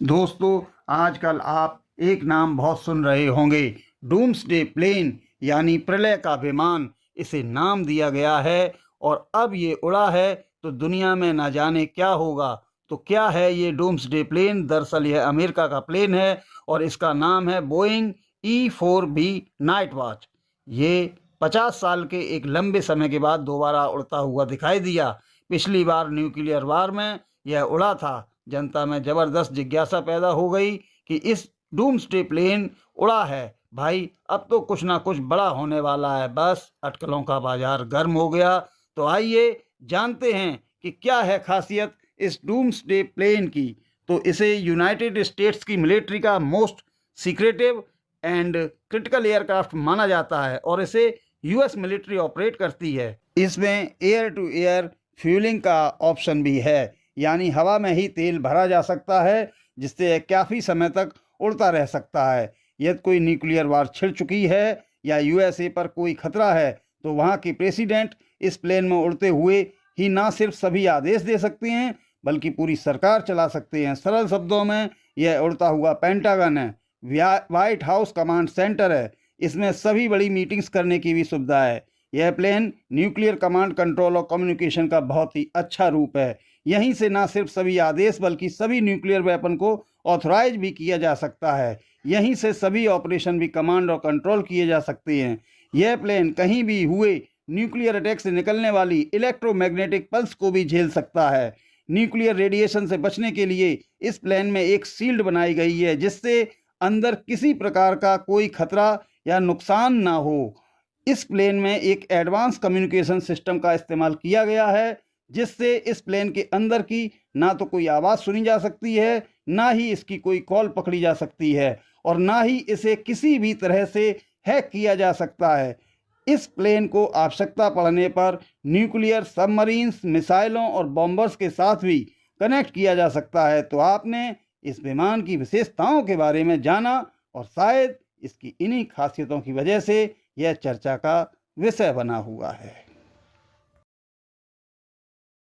दोस्तों, आजकल आप एक नाम बहुत सुन रहे होंगे, डूम्सडे प्लेन यानी प्रलय का विमान। इसे नाम दिया गया है और अब ये उड़ा है तो दुनिया में ना जाने क्या होगा। तो क्या है ये डूम्सडे प्लेन? दरअसल यह अमेरिका का प्लेन है और इसका नाम है बोइंग E-4B नाइट वॉच। ये 50 साल के एक लंबे समय के बाद दोबारा उड़ता हुआ दिखाई दिया। पिछली बार न्यूक्लियर वार में यह उड़ा था। जनता में जबरदस्त जिज्ञासा पैदा हो गई कि इस डूम्सडे प्लेन उड़ा है भाई, अब तो कुछ ना कुछ बड़ा होने वाला है। बस अटकलों का बाजार गर्म हो गया। तो आइए जानते हैं कि क्या है खासियत इस डूम्सडे प्लेन की। तो इसे यूनाइटेड स्टेट्स की मिलिट्री का most secretive and critical aircraft माना जाता है और इसे यूएस मिलिट्री ऑपरेट करती है। इसमें एयर टू एयर फ्यूलिंग का ऑप्शन भी है, यानी हवा में ही तेल भरा जा सकता है, जिससे यह काफ़ी समय तक उड़ता रह सकता है। यदि कोई न्यूक्लियर वार छिड़ चुकी है या यूएसए पर कोई खतरा है तो वहाँ के प्रेसिडेंट इस प्लेन में उड़ते हुए ही ना सिर्फ सभी आदेश दे सकते हैं बल्कि पूरी सरकार चला सकते हैं। सरल शब्दों में यह उड़ता हुआ पेंटागन है, व्हाइट हाउस कमांड सेंटर है। इसमें सभी बड़ी मीटिंग्स करने की भी सुविधा है। यह प्लेन न्यूक्लियर कमांड कंट्रोल और कम्युनिकेशन का बहुत ही अच्छा रूप है। यहीं से ना सिर्फ सभी आदेश बल्कि सभी न्यूक्लियर वेपन को ऑथराइज भी किया जा सकता है। यहीं से सभी ऑपरेशन भी कमांड और कंट्रोल किए जा सकते हैं। यह प्लेन कहीं भी हुए न्यूक्लियर अटैक से निकलने वाली इलेक्ट्रोमैग्नेटिक पल्स को भी झेल सकता है। न्यूक्लियर रेडिएशन से बचने के लिए इस प्लेन में एक शील्ड बनाई गई है, जिससे अंदर किसी प्रकार का कोई खतरा या नुकसान ना हो। इस प्लेन में एक एडवांस कम्युनिकेशन सिस्टम का इस्तेमाल किया गया है, जिससे इस प्लेन के अंदर की ना तो कोई आवाज़ सुनी जा सकती है, ना ही इसकी कोई कॉल पकड़ी जा सकती है और ना ही इसे किसी भी तरह से हैक किया जा सकता है। इस प्लेन को आवश्यकता पड़ने पर न्यूक्लियर सबमरीन्स, मिसाइलों और बॉम्बर्स के साथ भी कनेक्ट किया जा सकता है। तो आपने इस विमान की विशेषताओं के बारे में जाना और शायद इसकी इन्हीं खासियतों की वजह से यह चर्चा का विषय बना हुआ है।